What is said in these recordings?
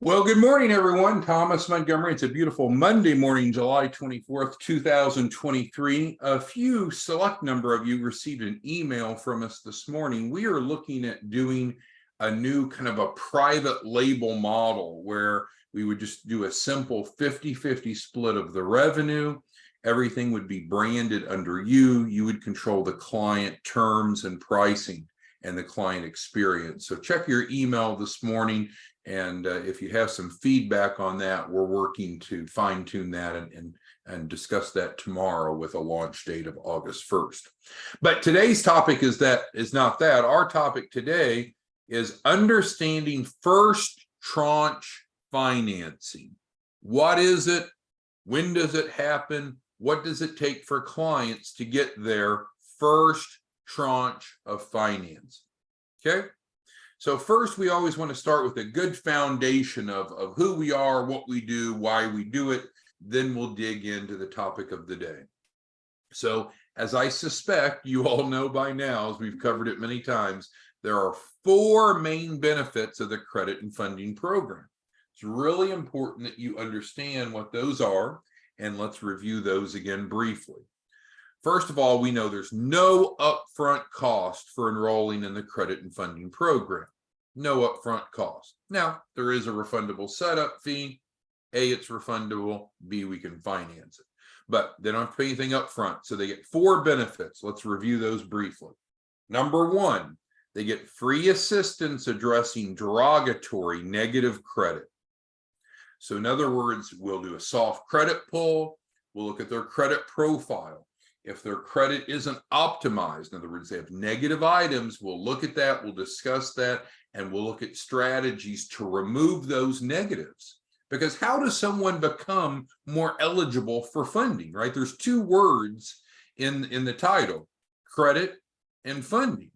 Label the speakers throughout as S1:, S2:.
S1: Well, good morning, everyone. Thomas Montgomery. It's a beautiful Monday morning, July 24th, 2023. A few select number of you received an email from us this morning. We are looking at doing a new kind of a private label model where we would just do a simple 50-50 split of the revenue. Everything would be branded under you. You would control the client terms and pricing and the client experience. So check your email this morning. And if you have some feedback on that, we're working to fine tune that and discuss that tomorrow with a launch date of August 1st. But today's topic is not that. Our topic today is understanding first tranche financing. What is it? When does it happen? What does it take for clients to get their first tranche of finance? Okay. So first, we always want to start with a good foundation of who we are, what we do, why we do it. Then we'll dig into the topic of the day. So as I suspect you all know by now, as we've covered it many times, there are four main benefits of the credit and funding program. It's really important that you understand what those are, and let's review those again briefly. First of all, we know there's no upfront cost for enrolling in the credit and funding program. No upfront cost. Now, there is a refundable setup fee. A, it's refundable. B, we can finance it. But they don't have to pay anything upfront. So they get four benefits. Let's review those briefly. Number one, they get free assistance addressing derogatory negative credit. So in other words, we'll do a soft credit pull. We'll look at their credit profile. If their credit isn't optimized, in other words, they have negative items, we'll look at that, we'll discuss that, and we'll look at strategies to remove those negatives. Because how does someone become more eligible for funding, right? There's two words in the title, credit and funding.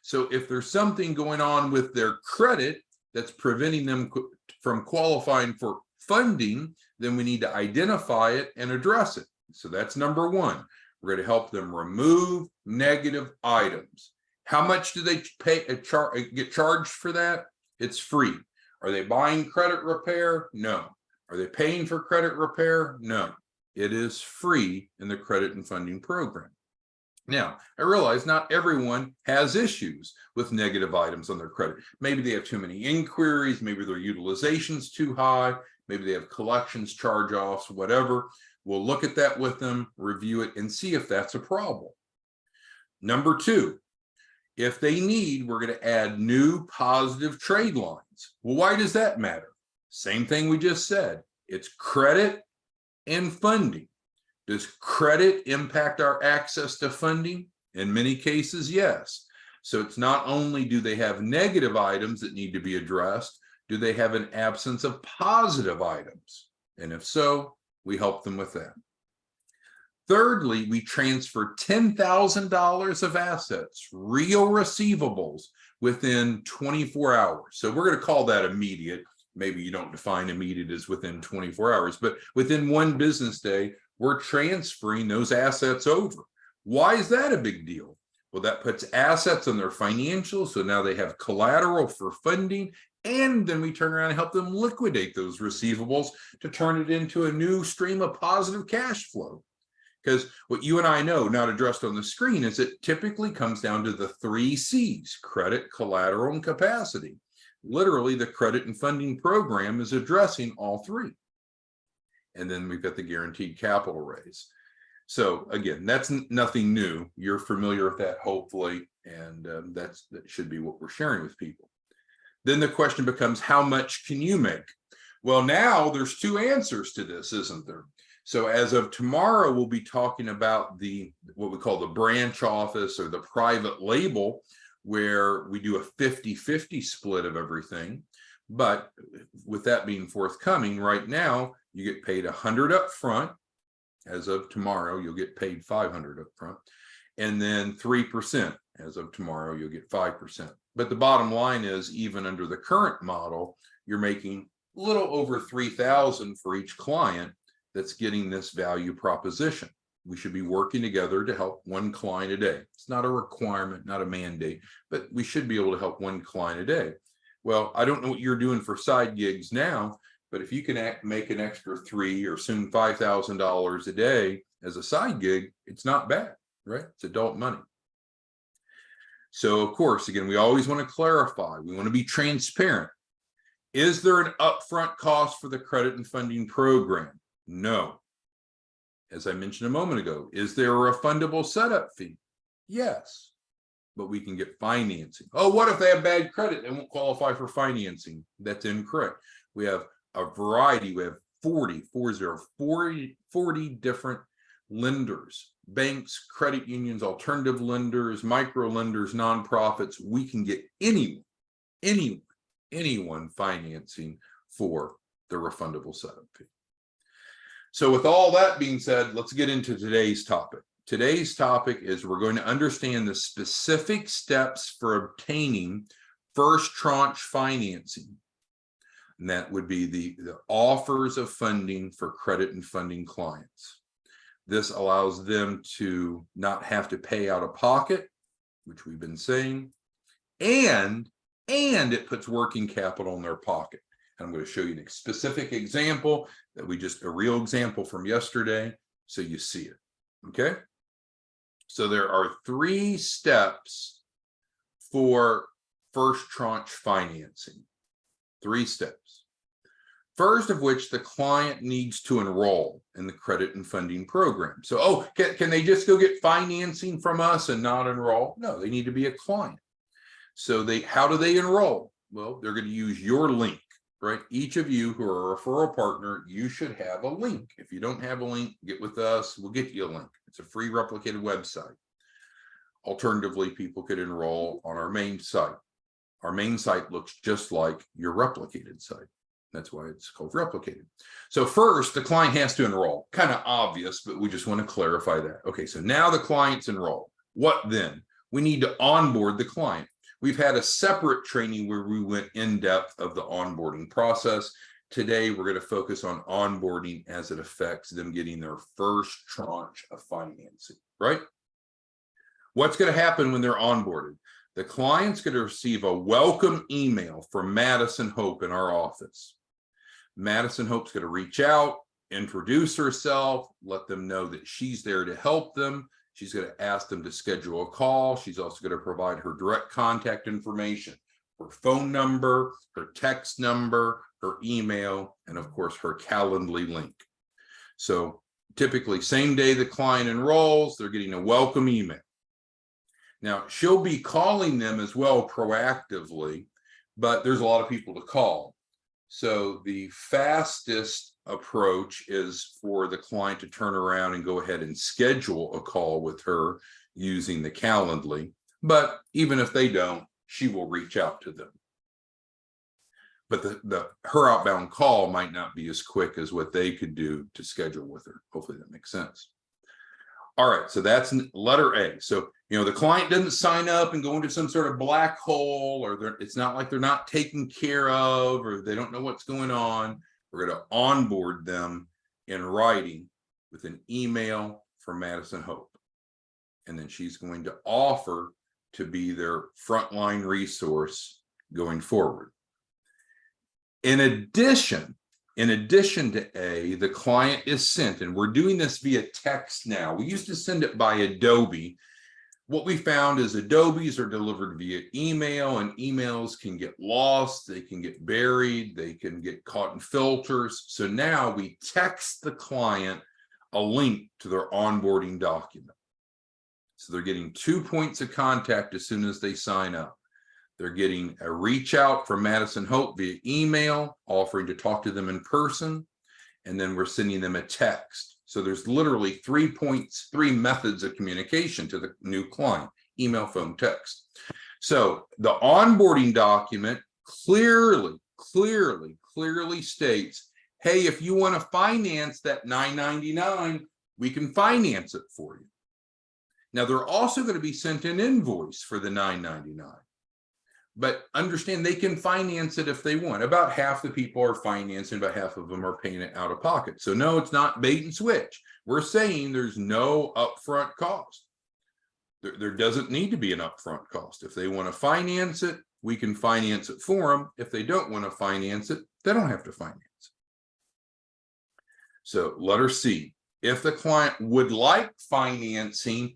S1: So if there's something going on with their credit that's preventing them from qualifying for funding, then we need to identify it and address it. So that's number one. We're going to help them remove negative items. How much do they get charged for that? It's free. Are they buying credit repair? No. Are they paying for credit repair? No. It is free in the credit and funding program. Now, I realize not everyone has issues with negative items on their credit. Maybe they have too many inquiries. Maybe their utilization's too high. Maybe they have collections, charge-offs, whatever. We'll look at that with them, review it, and see if that's a problem. Number two, if they need, we're going to add new positive trade lines. Well, why does that matter? Same thing we just said. It's credit and funding. Does credit impact our access to funding? In many cases, yes. So it's not only do they have negative items that need to be addressed, do they have an absence of positive items? And if so, we help them with that. Thirdly, we transfer $10,000 of assets, real receivables, within 24 hours. So we're going to call that immediate. Maybe you don't define immediate as within 24 hours, but within one business day, we're transferring those assets over. Why is that a big deal? Well, that puts assets on their financials, so now they have collateral for funding, and then we turn around and help them liquidate those receivables to turn it into a new stream of positive cash flow. Because what you and I know, not addressed on the screen, is it typically comes down to the three C's: credit, collateral, and capacity. Literally, the credit and funding program is addressing all three. And then we've got the guaranteed capital raise. So again, that's nothing new. You're familiar with that, hopefully, and that should be what we're sharing with people. Then the question becomes, how much can you make? Well, now there's two answers to this, isn't there? So as of tomorrow, we'll be talking about what we call the branch office or the private label, where we do a 50-50 split of everything. But with that being forthcoming, right now, you get paid $100 up front. As of tomorrow, you'll get paid $500 up front. And then 3%. As of tomorrow, you'll get 5%. But the bottom line is, even under the current model, you're making a little over $3,000 for each client that's getting this value proposition. We should be working together to help one client a day. It's not a requirement, not a mandate, but we should be able to help one client a day. Well, I don't know what you're doing for side gigs now, but if you can make an extra $3,000 or soon $5,000 a day as a side gig, it's not bad, right? It's adult money. So of course, again, we always want to clarify, we want to be transparent. Is there an upfront cost for the credit and funding program? No. As I mentioned a moment ago, is there a refundable setup fee? Yes, but we can get financing. Oh, what if they have bad credit? They won't qualify for financing. That's incorrect. We have a variety. We have 40 different lenders, banks, credit unions, alternative lenders, micro lenders, nonprofits. We can get anyone financing for the refundable setup fee. So with all that being said, let's get into today's topic. Today's topic is we're going to understand the specific steps for obtaining first tranche financing. And that would be the offers of funding for credit and funding clients. This allows them to not have to pay out of pocket, which we've been saying, and it puts working capital in their pocket. And I'm going to show you a specific example that a real example from yesterday, so you see it. Okay. So there are 3 steps for first tranche financing. 3 steps. First of which, the client needs to enroll in the credit and funding program. So, can they just go get financing from us and not enroll? No, they need to be a client. So how do they enroll? Well, they're going to use your link, right? Each of you who are a referral partner, you should have a link. If you don't have a link, get with us. We'll get you a link. It's a free replicated website. Alternatively, people could enroll on our main site. Our main site looks just like your replicated site. That's why it's called replicated. So first, the client has to enroll. Kind of obvious, but we just want to clarify that. Okay, so now the client's enrolled. What then? We need to onboard the client. We've had a separate training where we went in depth of the onboarding process. Today, we're going to focus on onboarding as it affects them getting their first tranche of financing, right? What's going to happen when they're onboarded? The client's going to receive a welcome email from Madison Hope in our office. Madison Hope's going to reach out, introduce herself, let them know that she's there to help them. She's going to ask them to schedule a call. She's also going to provide her direct contact information, her phone number, her text number, her email, and of course, her Calendly link. So typically, same day the client enrolls, they're getting a welcome email. Now, she'll be calling them as well proactively, but there's a lot of people to call. So the fastest approach is for the client to turn around and go ahead and schedule a call with her using the Calendly. But even if they don't, she will reach out to them. But her outbound call might not be as quick as what they could do to schedule with her. Hopefully that makes sense. All right, so that's letter A. So, the client doesn't sign up and go into some sort of black hole, or it's not like they're not taken care of, or they don't know what's going on. We're going to onboard them in writing with an email from Madison Hope. And then she's going to offer to be their frontline resource going forward. In addition to A, the client is sent, and we're doing this via text now. We used to send it by Adobe. What we found is Adobes are delivered via email, and emails can get lost, they can get buried, they can get caught in filters. So now we text the client a link to their onboarding document. So they're getting 2 points of contact as soon as they sign up. They're getting a reach out from Madison Hope via email, offering to talk to them in person, and then we're sending them a text. So there's literally 3 methods of communication to the new client: email, phone, text. So the onboarding document clearly states, hey, if you want to finance that $999, we can finance it for you. Now they're also going to be sent an invoice for the $999. But understand, they can finance it if they want. About half the people are financing, about half of them are paying it out of pocket. So no, it's not bait and switch. We're saying there's no upfront cost. There doesn't need to be an upfront cost. If they want to finance it, we can finance it for them. If they don't want to finance it, they don't have to finance it. So letter C, if the client would like financing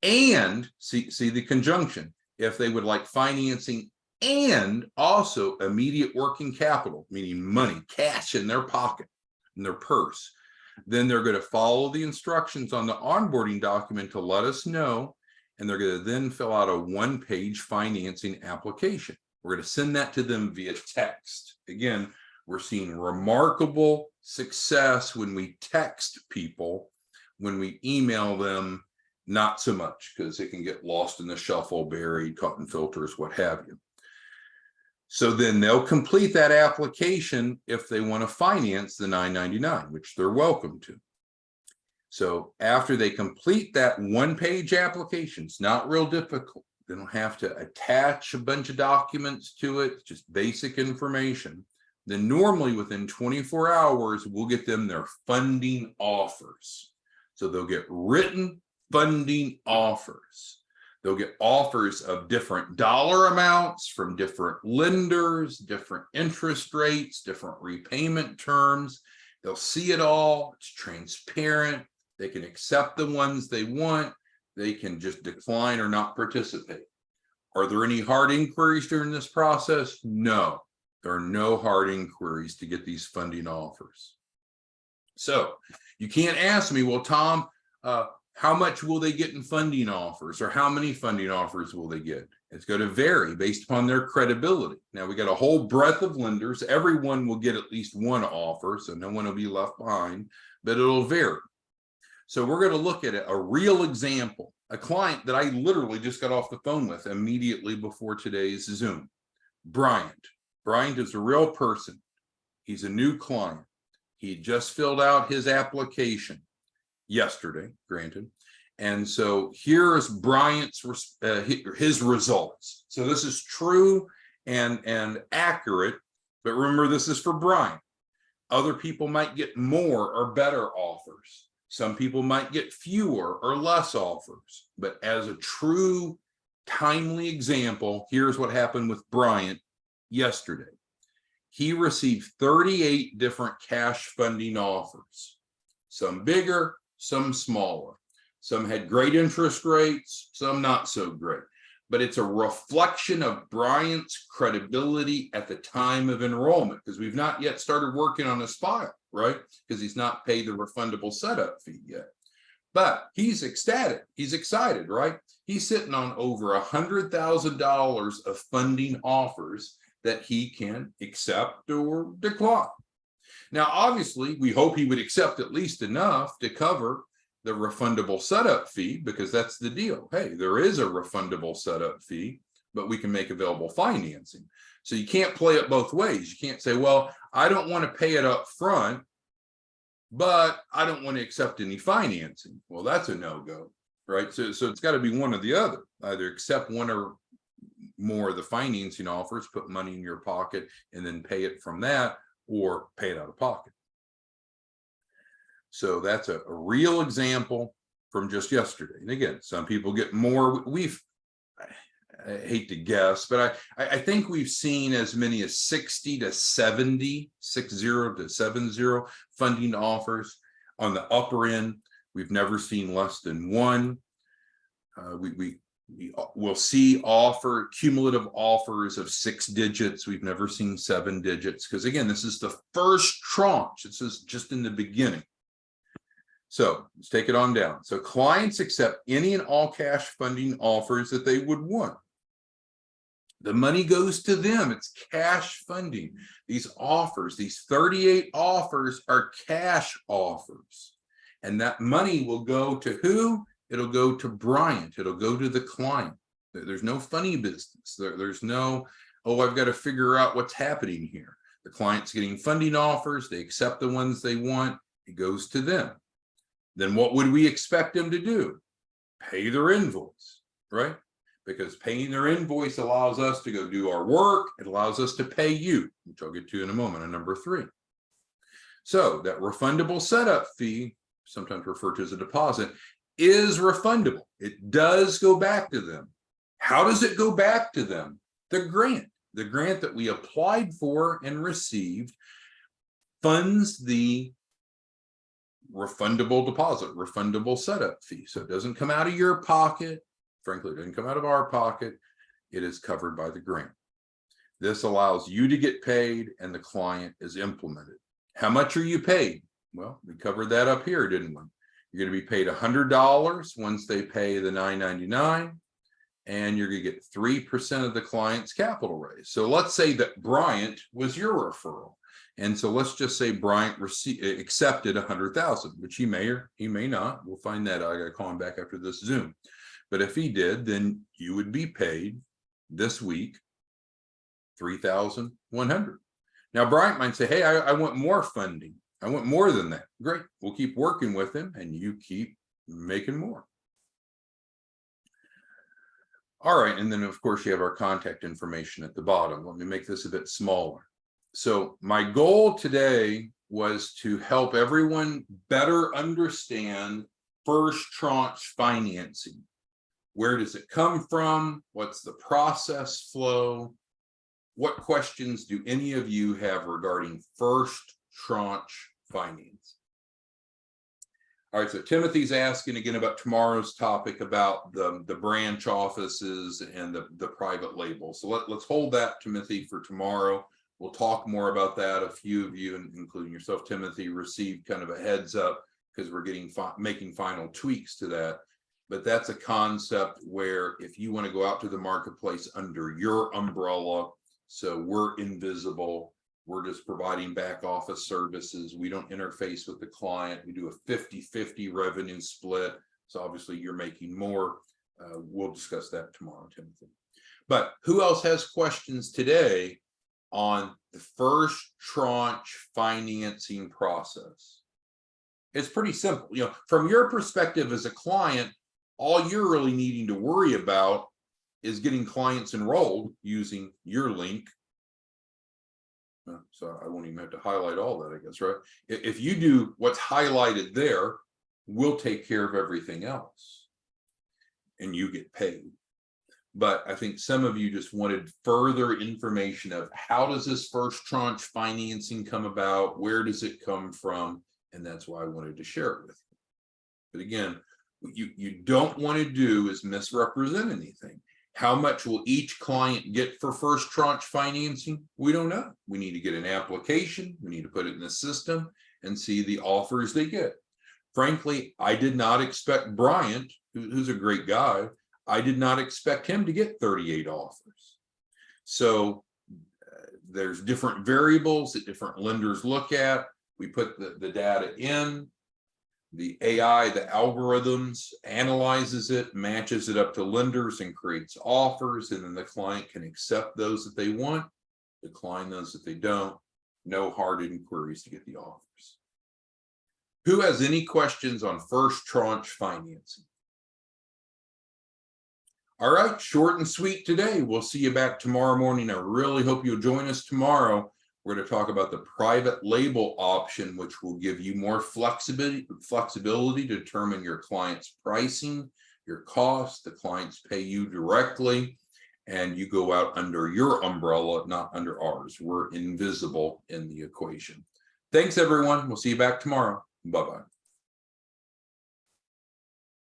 S1: and see the conjunction, if they would like financing and also immediate working capital, meaning money, cash in their pocket, in their purse, then they're going to follow the instructions on the onboarding document to let us know, and they're going to then fill out a one-page financing application. We're going to send that to them via text. Again, we're seeing remarkable success when we text people. When we email them, not so much, because it can get lost in the shuffle, buried, caught in filters, what have you. So then they'll complete that application if they want to finance the $999, which they're welcome to. So after they complete that one-page application, it's not real difficult. They don't have to attach a bunch of documents to it, just basic information. Then normally within 24 hours, we'll get them their funding offers. So they'll get written funding offers. They'll get offers of different dollar amounts from different lenders, different interest rates, different repayment terms. They'll see it all. It's transparent. They can accept the ones they want. They can just decline or not participate. Are there any hard inquiries during this process? No, there are no hard inquiries to get these funding offers. So you can't ask me, well, Tom, how much will they get in funding offers, or how many funding offers will they get? It's going to vary based upon their credibility. Now we got a whole breadth of lenders. Everyone will get at least one offer, so no one will be left behind, but it'll vary. So we're going to look at a real example, a client that I literally just got off the phone with immediately before today's Zoom. Bryant. Bryant is a real person. He's a new client. He just filled out his application yesterday, granted. And so here's Bryant's his results. So this is true and accurate, but remember, this is for Bryant. Other people might get more or better offers. Some people might get fewer or less offers. But as a true timely example, here's what happened with Bryant yesterday. He received 38 different cash funding offers, some bigger, some smaller. Some had great interest rates, some not so great. But it's a reflection of Bryant's credibility at the time of enrollment, because we've not yet started working on his file, right? Because he's not paid the refundable setup fee yet. But he's ecstatic. He's excited, right? He's sitting on over $100,000 of funding offers that he can accept or decline. Now, obviously, we hope he would accept at least enough to cover the refundable setup fee, because that's the deal. Hey, there is a refundable setup fee, but we can make available financing. So you can't play it both ways. You can't say, well, I don't want to pay it up front, but I don't want to accept any financing. Well, that's a no-go, right? So it's got to be one or the other. Either accept one or more of the financing offers, put money in your pocket, and then pay it from that, or pay it out of pocket. So that's a real example from just yesterday. And again, some people get more. I hate to guess, but I think we've seen as many as 60 to 70, 60 to 70 funding offers on the upper end. We've never seen less than one. We'll see cumulative offers of 6 digits. We've never seen 7 digits, because again, this is the first tranche. This is just in the beginning. So let's take it on down. So clients accept any and all cash funding offers that they would want. The money goes to them. It's cash funding. These offers, these 38 offers, are cash offers. And that money will go to who? It'll go to Bryant. It'll go to the client. There's no funny business. There's no, oh, I've got to figure out what's happening here. The client's getting funding offers. They accept the ones they want. It goes to them. Then what would we expect them to do? Pay their invoice, right? Because paying their invoice allows us to go do our work. It allows us to pay you, which I'll get to in a moment on number 3. So that refundable setup fee, sometimes referred to as a deposit, is refundable. It does go back to them. How does it go back to them? The grant that we applied for and received funds the refundable deposit, refundable setup fee. So it doesn't come out of your pocket. Frankly, it doesn't come out of our pocket. It is covered by the grant. This allows you to get paid and the client is implemented. How much are you paid? Well, we covered that up here, didn't we? You're going to be paid $100 once they pay the $9.99, and you're going to get 3% of the client's capital raise. So let's say that Bryant was your referral. And so let's just say Bryant accepted 100,000, which he may or he may not. We'll find that out. I got to call him back after this Zoom. But if he did, then you would be paid this week $3,100. Now Bryant might say, hey, I want more funding. I want more than that. Great. We'll keep working with him and you keep making more. All right. And then of course you have our contact information at the bottom. Let me make this a bit smaller. So my goal today was to help everyone better understand first tranche financing. Where does it come from? What's the process flow? What questions do any of you have regarding first tranche finance? All right, so Timothy's asking again about tomorrow's topic about the branch offices and the private label. So let's hold that, Timothy, for tomorrow. We'll talk more about that. A few of you, including yourself, Timothy, received kind of a heads up because we're making final tweaks to that. But that's a concept where if you want to go out to the marketplace under your umbrella, so we're invisible, we're just providing back office services. We don't interface with the client. We do a 50-50 revenue split. So obviously you're making more. We'll discuss that tomorrow, Timothy. But who else has questions today on the first tranche financing process? It's pretty simple. You know, from your perspective as a client, all you're really needing to worry about is getting clients enrolled using your link. So I won't even have to highlight all that, I guess, right? If you do what's highlighted there, we'll take care of everything else and you get paid. But I think some of you just wanted further information of how does this first tranche financing come about? Where does it come from? And that's why I wanted to share it with you. But again, what you don't want to do is misrepresent anything. How much will each client get for first tranche financing? We don't know. We need to get an application. We need to put it in the system and see the offers they get. Frankly, I did not expect Bryant, who's a great guy, I did not expect him to get 38 offers. So there's different variables that different lenders look at. We put the data in. The AI, the algorithms, analyzes it, matches it up to lenders and creates offers, and then the client can accept those that they want, decline those that they don't. No hard inquiries to get the offers. Who has any questions on first tranche financing? All right, short and sweet today. We'll see you back tomorrow morning. I really hope you'll join us tomorrow. We're going to talk about the private label option, which will give you more flexibility to determine your client's pricing, your costs. The clients pay you directly, and you go out under your umbrella, not under ours. We're invisible in the equation. Thanks, everyone. We'll see you back tomorrow. Bye-bye.